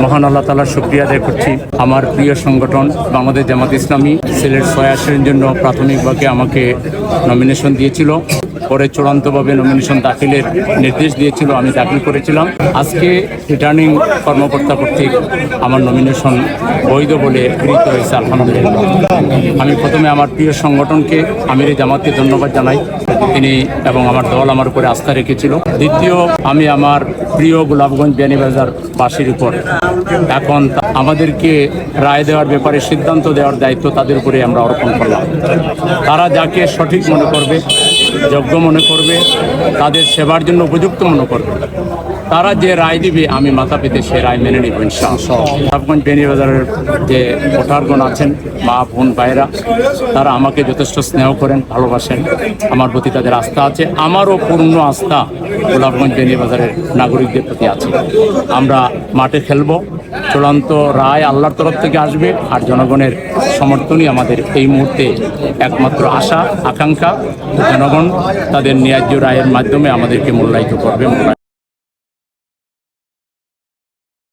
মহান আল্লাহ তাআলার শুকরিয়া আদায় করছি। আমার প্রিয় সংগঠন বাংলাদেশ জামাত ইসলামী সিলেট 6 আসনের জন্য প্রাথমিকভাবে আমাকে নমিনেশন দিয়েছিল, পরে চূড়ান্তভাবে নমিনেশন দাখিলের নির্দেশ দিয়েছিল, আমি দাখিল করেছিলাম। আজকে রিটার্নিং কর্মকর্তা কর্তৃক আমার নমিনেশন বৈধ বলে গৃহীত হয়েছে, আলহামদুলিল্লাহ। আমি প্রথমে আমার প্রিয় সংগঠনকে আমিরে জামাতকে ধন্যবাদ জানাই, তিনি এবং আমার দল আমার উপরে আস্থা রেখেছিল। দ্বিতীয়, আমি আমার প্রিয় গোলাপগঞ্জ বিয়ানীবাজার বাসীর উপর এখন আমাদেরকে রায় দেওয়ার ব্যাপারে সিদ্ধান্ত দেওয়ার দায়িত্ব তাদের উপরে আমরা অর্পণ করলাম। তারা যাকে সঠিক মনে করবে, যোগ্য মনে করবে, তাদের সেবার জন্য উপযুক্ত মনে করবে, তারা যে রায় দিবে আমি মাথা পেতে সে রায় মেনে নিব ইনশাআল্লাহ। গোলাপগঞ্জ বিয়ানীবাজারের যে ভোটারগণ আছেন, মা বোন ভাইরা, তারা আমাকে যথেষ্ট স্নেহ করেন, ভালোবাসেন, আমার প্রতি তাদের আস্থা আছে। আমারও পূর্ণ আস্থা গোলাপগঞ্জ বিয়ানীবাজারের নাগরিকদের প্রতি আছে। আমরা মাঠে খেলব, চূড়ান্ত রায় আল্লাহর তরফ থেকে আসবে, আর জনগণের সমর্থনই আমাদের এই মুহূর্তে একমাত্র আশা আকাঙ্ক্ষা। জনগণ তাদের ন্যায্য রায়ের মাধ্যমে আমাদেরকে মূল্যায়িত করবে।